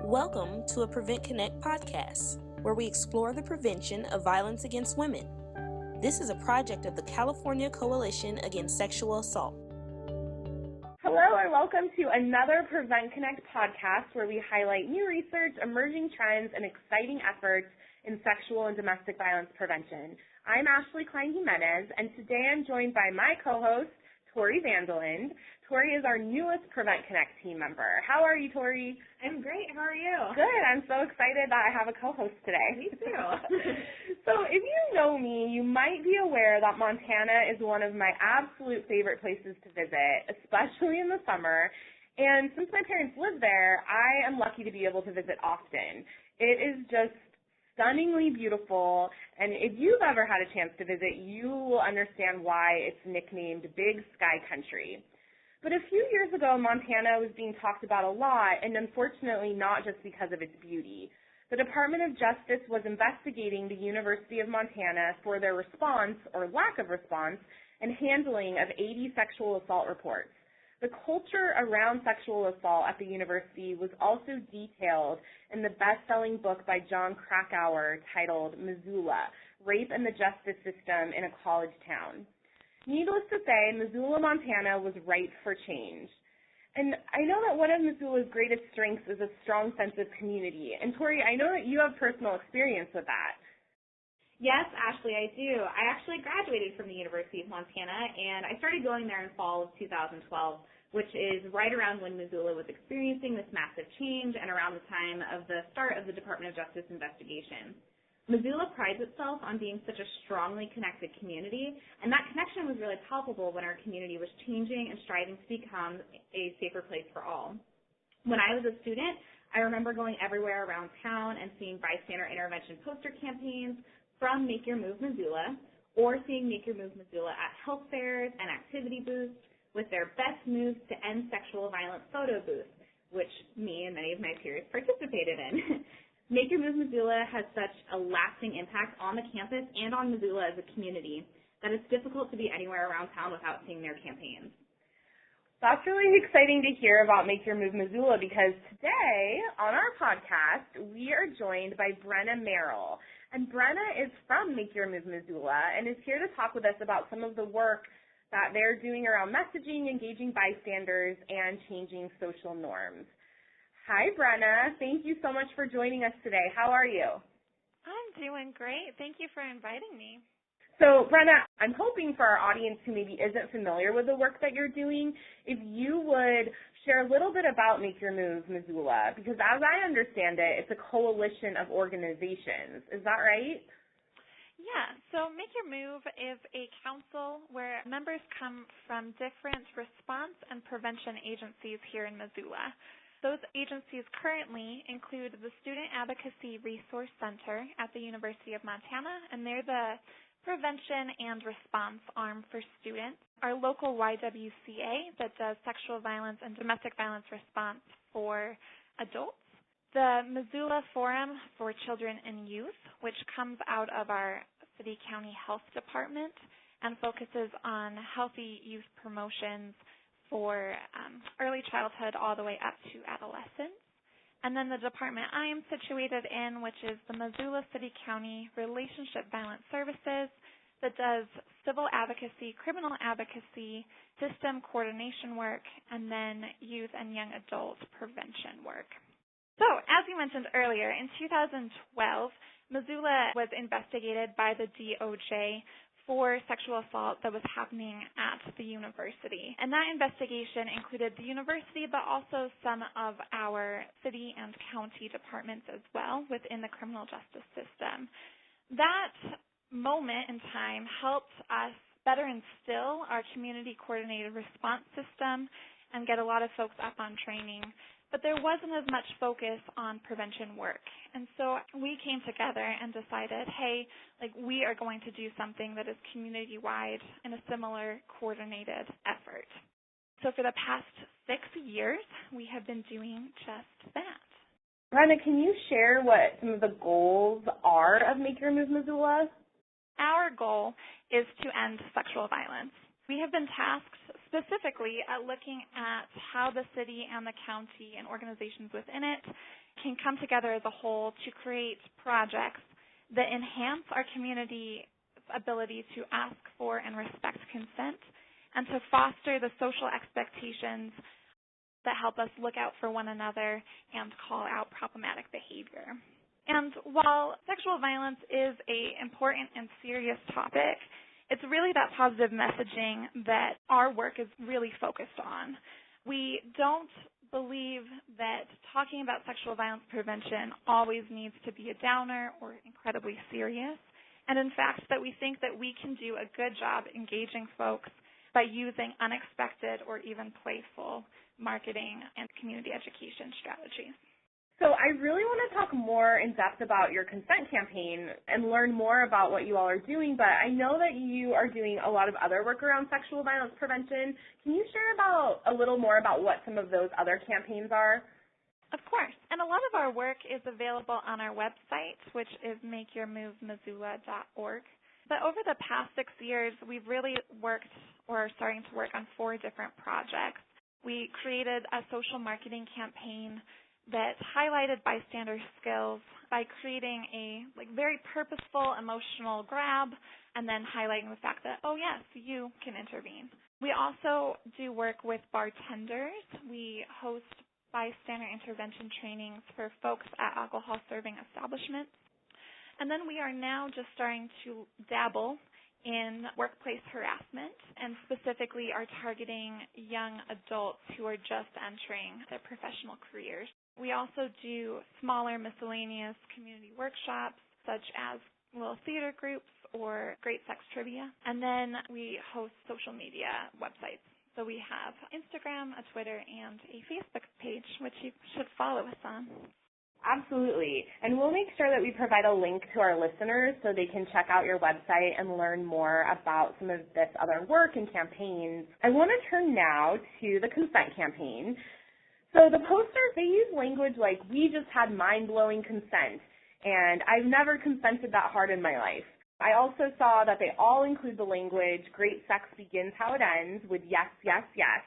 Welcome to a Prevent Connect podcast, where we explore the prevention of violence against women. This is a project of the California Coalition Against Sexual Assault. Hello and welcome to another Prevent Connect podcast where we highlight new research, emerging trends, and exciting efforts in sexual and domestic violence prevention. I'm Ashley Klein-Jimenez, and today I'm joined by my co-host, Tori Vandeland. Tori is our newest Prevent Connect team member. How are you, Tori? I'm great. How are you? Good. I'm so excited that I have a co-host today. Me too. So if you know me, you might be aware that Montana is one of my absolute favorite places to visit, especially in the summer. And since my parents live there, I am lucky to be able to visit often. It is just stunningly beautiful, and if you've ever had a chance to visit, you will understand why it's nicknamed Big Sky Country. But a few years ago, Montana was being talked about a lot, and unfortunately not just because of its beauty. The Department of Justice was investigating the University of Montana for their response, or lack of response, and handling of 80 sexual assault reports. The culture around sexual assault at the university was also detailed in the best-selling book by John Krakauer titled Missoula, Rape and the Justice System in a College Town. Needless to say, Missoula, Montana was ripe for change. And I know that one of Missoula's greatest strengths is a strong sense of community. And Tori, I know that you have personal experience with that. Yes, Ashley, I do. I actually graduated from the University of Montana, and I started going there in fall of 2012, which is right around when Missoula was experiencing this massive change and around the time of the start of the Department of Justice investigation. Missoula prides itself on being such a strongly connected community, and that connection was really palpable when our community was changing and striving to become a safer place for all. When I was a student, I remember going everywhere around town and seeing bystander intervention poster campaigns from Make Your Move Missoula, or seeing Make Your Move Missoula at health fairs and activity booths with their best moves to end sexual violence photo booth, which me and many of my peers participated in. Make Your Move Missoula has such a lasting impact on the campus and on Missoula as a community that it's difficult to be anywhere around town without seeing their campaigns. That's really exciting to hear about Make Your Move Missoula, because today on our podcast we are joined by Brenna Merrill. And Brenna is from Make Your Move Missoula and is here to talk with us about some of the work that they're doing around messaging, engaging bystanders, and changing social norms. Hi, Brenna. Thank you so much for joining us today. How are you? I'm doing great. Thank you for inviting me. So, Brenna, I'm hoping for our audience who maybe isn't familiar with the work that you're doing, if you would share a little bit about Make Your Move Missoula, because as I understand it, it's a coalition of organizations. Is that right? Yeah, so Make Your Move is a council where members come from different response and prevention agencies here in Missoula. Those agencies currently include the Student Advocacy Resource Center at the University of Montana, and they're the prevention and response arm for students. Our local YWCA that does sexual violence and domestic violence response for adults. The Missoula Forum for Children and Youth, which comes out of our city-county health department and focuses on healthy youth promotions for early childhood all the way up to adolescence. And then the department I am situated in, which is the Missoula City-County Relationship Violence Services, that does civil advocacy, criminal advocacy, system coordination work, and then youth and young adult prevention work. So, as you mentioned earlier, in 2012, Missoula was investigated by the DOJ for sexual assault that was happening at the university. And that investigation included the university, but also some of our city and county departments as well within the criminal justice system. That moment in time helped us better instill our community coordinated response system and get a lot of folks up on training. But there wasn't as much focus on prevention work. And so we came together and decided, hey, we are going to do something that is community-wide in a similar coordinated effort. So for the past 6 years, we have been doing just that. Brenna, can you share what some of the goals are of Make Your Move Missoula? Our goal is to end sexual violence. We have been tasked specifically at looking at how the city and the county and organizations within it can come together as a whole to create projects that enhance our community's ability to ask for and respect consent and to foster the social expectations that help us look out for one another and call out problematic behavior. And while sexual violence is an important and serious topic, it's really that positive messaging that our work is really focused on. We don't believe that talking about sexual violence prevention always needs to be a downer or incredibly serious. And in fact, that we think that we can do a good job engaging folks by using unexpected or even playful marketing and community education strategies. So I really want to talk more in depth about your consent campaign and learn more about what you all are doing, but I know that you are doing a lot of other work around sexual violence prevention. Can you share a little more about what some of those other campaigns are? Of course. And a lot of our work is available on our website, which is makeyourmovemissoula.org. But over the past 6 years, we've really worked or are starting to work on 4 different projects. We created a social marketing campaign that highlighted bystander skills by creating a very purposeful emotional grab and then highlighting the fact that, oh yes, you can intervene. We also do work with bartenders. We host bystander intervention trainings for folks at alcohol-serving establishments. And then we are now just starting to dabble in workplace harassment and specifically are targeting young adults who are just entering their professional careers. We also do smaller miscellaneous community workshops such as little theater groups or great sex trivia. And then we host social media websites. So we have Instagram, a Twitter, and a Facebook page, which you should follow us on. Absolutely. And we'll make sure that we provide a link to our listeners so they can check out your website and learn more about some of this other work and campaigns. I want to turn now to the consent campaign. So the posters, they use language like, we just had mind-blowing consent, and I've never consented that hard in my life. I also saw that they all include the language, great sex begins how it ends, with yes, yes, yes.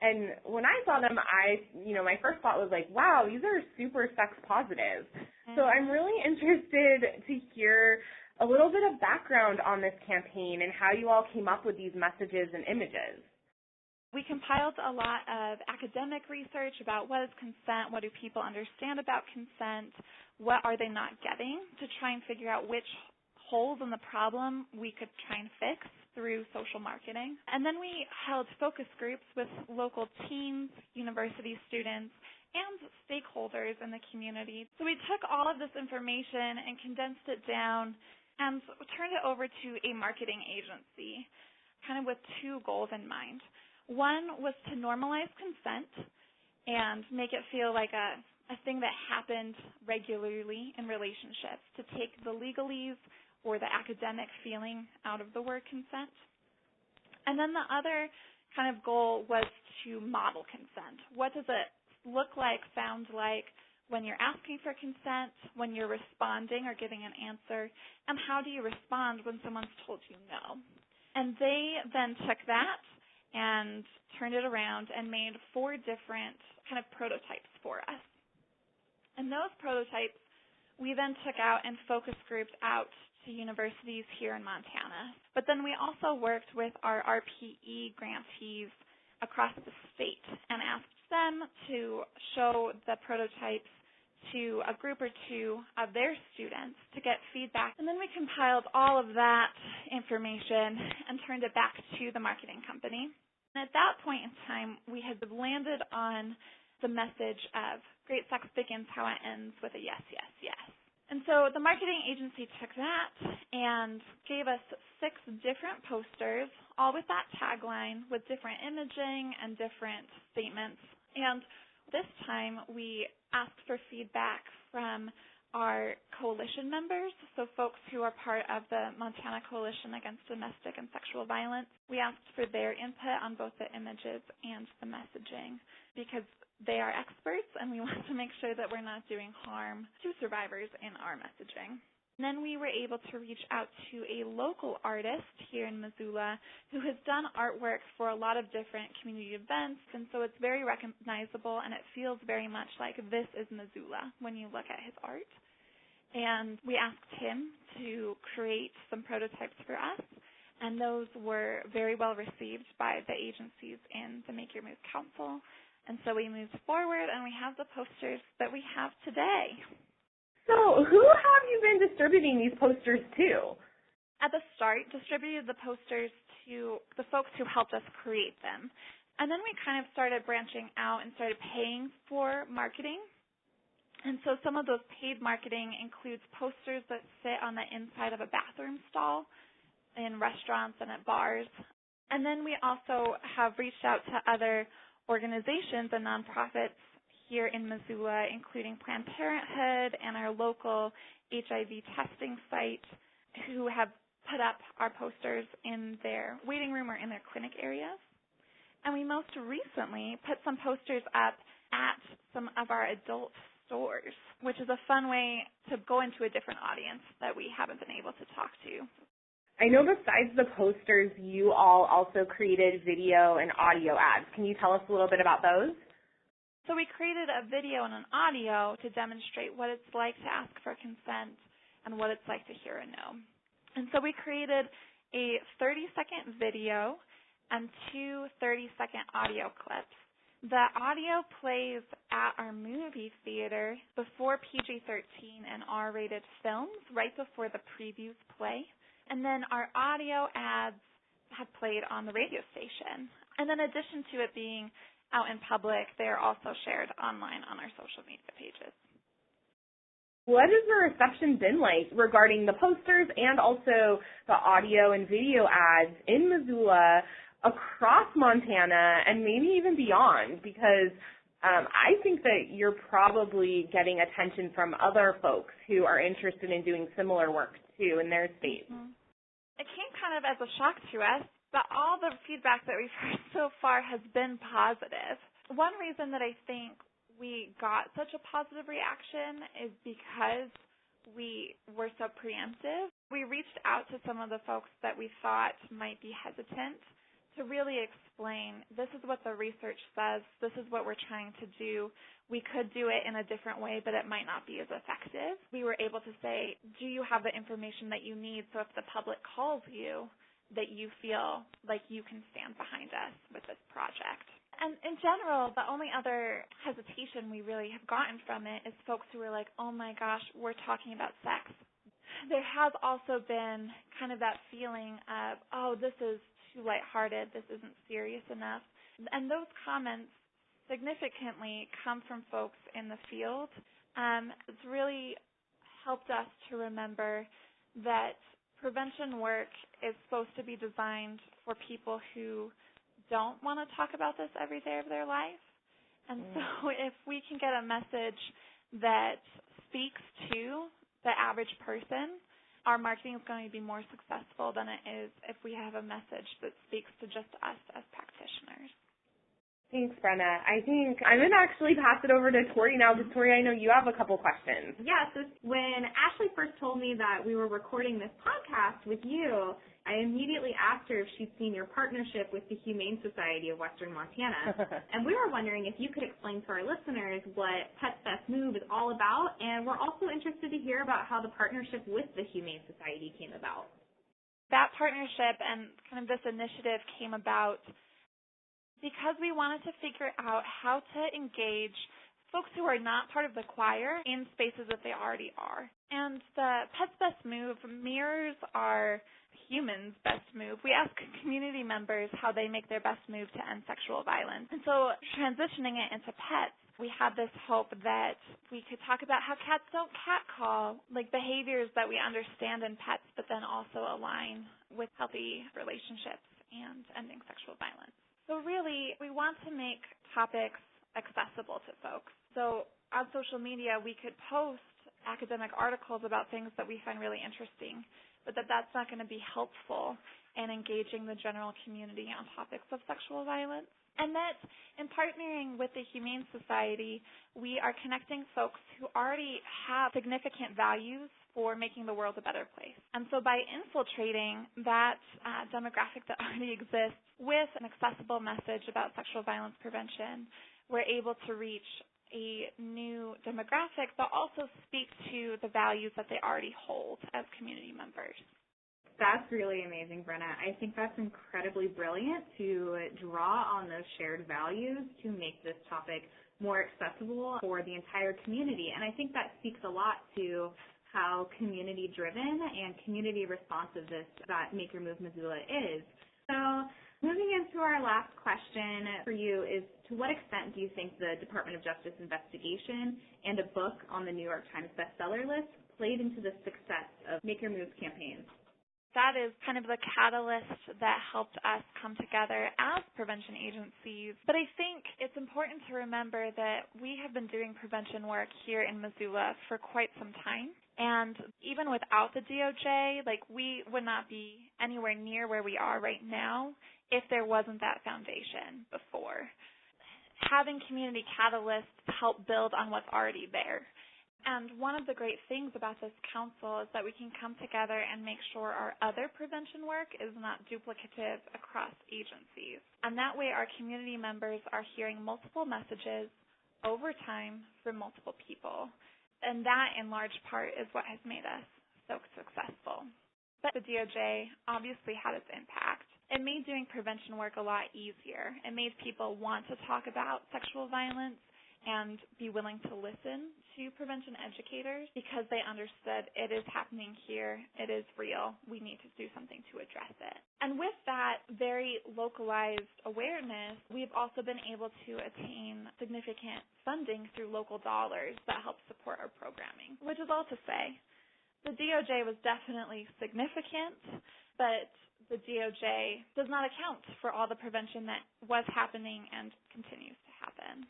And when I saw them, my first thought was like, wow, these are super sex positive. So I'm really interested to hear a little bit of background on this campaign and how you all came up with these messages and images. We compiled a lot of academic research about what is consent, what do people understand about consent, what are they not getting, to try and figure out which holes in the problem we could try and fix through social marketing. And then we held focus groups with local teens, university students, and stakeholders in the community. So we took all of this information and condensed it down and turned it over to a marketing agency, kind of with 2 goals in mind. One was to normalize consent and make it feel like a thing that happened regularly in relationships, to take the legalese or the academic feeling out of the word consent. And then the other kind of goal was to model consent. What does it look like, sound like when you're asking for consent, when you're responding or giving an answer, and how do you respond when someone's told you no? And they then took that and turned it around and made 4 different kind of prototypes for us. And those prototypes we then took out and focus groups out to universities here in Montana. But then we also worked with our RPE grantees across the state and asked them to show the prototypes to a group or 2 of their students to get feedback. And then we compiled all of that information and turned it back to the marketing company. And at that point in time, we had landed on the message of great sex begins how it ends with a yes, yes, yes. And so the marketing agency took that and gave us 6 different posters, all with that tagline, with different imaging and different statements. And this time we asked for feedback from our coalition members, so folks who are part of the Montana Coalition Against Domestic and Sexual Violence. We asked for their input on both the images and the messaging because they are experts and we want to make sure that we're not doing harm to survivors in our messaging. And then we were able to reach out to a local artist here in Missoula who has done artwork for a lot of different community events, and so it's very recognizable and it feels very much like this is Missoula when you look at his art. And we asked him to create some prototypes for us, and those were very well received by the agencies in the Make Your Move Council. And so we moved forward, and we have the posters that we have today. So who have you been distributing these posters to? At the start, distributed the posters to the folks who helped us create them. And then we kind of started branching out and started paying for marketing. And so some of those paid marketing includes posters that sit on the inside of a bathroom stall in restaurants and at bars. And then we also have reached out to other organizations and nonprofits here in Missoula, including Planned Parenthood and our local HIV testing site, who have put up our posters in their waiting room or in their clinic areas. And we most recently put some posters up at some of our adult stores, which is a fun way to go into a different audience that we haven't been able to talk to. I know besides the posters, you all also created video and audio ads. Can you tell us a little bit about those? So we created a video and an audio to demonstrate what it's like to ask for consent and what it's like to hear a no. And so we created a 30-second video and two 30-second audio clips. The audio plays at our movie theater before PG-13 and R-rated films, right before the previews play. And then our audio ads have played on the radio station. And in addition to it being out in public, they are also shared online on our social media pages. What has the reception been like regarding the posters and also the audio and video ads in Missoula, across Montana, and maybe even beyond? Because I think that you're probably getting attention from other folks who are interested in doing similar work, too, in their states. Mm-hmm. It came kind of as a shock to us, but all the feedback that we've heard so far has been positive. One reason that I think we got such a positive reaction is because we were so preemptive. We reached out to some of the folks that we thought might be hesitant to really explain, this is what the research says, this is what we're trying to do. We could do it in a different way, but it might not be as effective. We were able to say, do you have the information that you need so if the public calls you, that you feel like you can stand behind us with this project. And in general, the only other hesitation we really have gotten from it is folks who are like, oh my gosh, we're talking about sex. There has also been kind of that feeling of, oh, this is too lighthearted, this isn't serious enough. And those comments significantly come from folks in the field. It's really helped us to remember that prevention work is supposed to be designed for people who don't want to talk about this every day of their life. And so if we can get a message that speaks to the average person, our marketing is going to be more successful than it is if we have a message that speaks to just us as practitioners. Thanks, Brenna. I think I'm going to actually pass it over to Tori now, because Tori, I know you have a couple questions. Yeah, so when Ashley first told me that we were recording this podcast with you, I immediately asked her if she'd seen your partnership with the Humane Society of Western Montana. And we were wondering if you could explain to our listeners what Pets Best Move is all about, and we're also interested to hear about how the partnership with the Humane Society came about. That partnership and kind of this initiative came about because we wanted to figure out how to engage folks who are not part of the choir in spaces that they already are. And the Pets Best Move mirrors our Humans Best Move. We ask community members how they make their best move to end sexual violence. And so transitioning it into pets, we had this hope that we could talk about how cats don't catcall, like behaviors that we understand in pets, but then also align with healthy relationships and ending sexual violence. So really, we want to make topics accessible to folks. So on social media, we could post academic articles about things that we find really interesting, but that's not going to be helpful in engaging the general community on topics of sexual violence. And that in partnering with the Humane Society, we are connecting folks who already have significant values for making the world a better place. And so by infiltrating that demographic that already exists with an accessible message about sexual violence prevention, we're able to reach a new demographic, but also speak to the values that they already hold as community members. That's really amazing, Brenna. I think that's incredibly brilliant to draw on those shared values to make this topic more accessible for the entire community. And I think that speaks a lot to how community-driven and community responsive that Make Your Move Missoula is. So moving into our last question for you is, to what extent do you think the Department of Justice investigation and a book on the New York Times bestseller list played into the success of Make Your Move campaigns? That is kind of the catalyst that helped us come together as prevention agencies. But I think it's important to remember that we have been doing prevention work here in Missoula for quite some time. And even without the DOJ, we would not be anywhere near where we are right now if there wasn't that foundation before. Having community catalysts help build on what's already there. And one of the great things about this council is that we can come together and make sure our other prevention work is not duplicative across agencies. And that way our community members are hearing multiple messages over time from multiple people. And that, in large part, is what has made us so successful. But the DOJ obviously had its impact. It made doing prevention work a lot easier. It made people want to talk about sexual violence and be willing to listen to prevention educators because they understood it is happening here, it is real, we need to do something to address it. And with that very localized awareness, we've also been able to attain significant funding through local dollars that help support our programming, which is all to say the DOJ was definitely significant, but the DOJ does not account for all the prevention that was happening and continues to happen.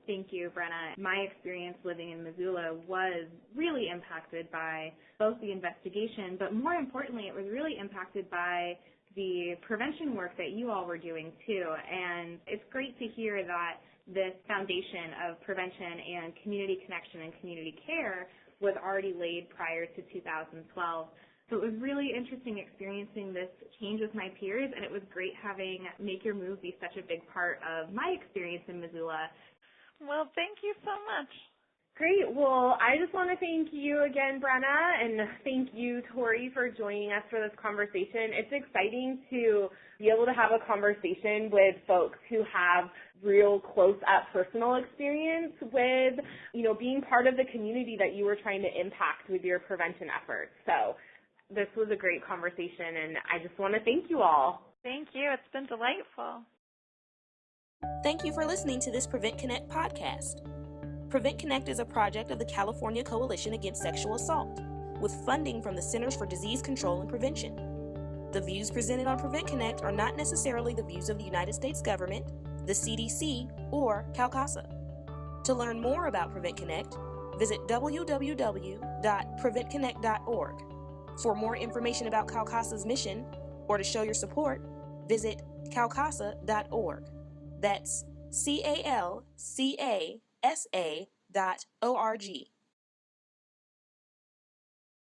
Thank you, Brenna. My experience living in Missoula was really impacted by both the investigation, but more importantly, it was really impacted by the prevention work that you all were doing too. And it's great to hear that this foundation of prevention and community connection and community care was already laid prior to 2012. So it was really interesting experiencing this change with my peers, and it was great having Make Your Move be such a big part of my experience in Missoula. Well, thank you so much. Great. Well, I just want to thank you again, Brenna, and thank you, Tori, for joining us for this conversation. It's exciting to be able to have a conversation with folks who have real close-up personal experience with, being part of the community that you were trying to impact with your prevention efforts. So this was a great conversation, and I just want to thank you all. Thank you. It's been delightful. Thank you for listening to this Prevent Connect podcast. Prevent Connect is a project of the California Coalition Against Sexual Assault, with funding from the Centers for Disease Control and Prevention. The views presented on Prevent Connect are not necessarily the views of the United States government, the CDC, or CalCASA. To learn more about Prevent Connect, visit www.preventconnect.org. For more information about CalCASA's mission, or to show your support, visit calcasa.org. That's CalCasa.org.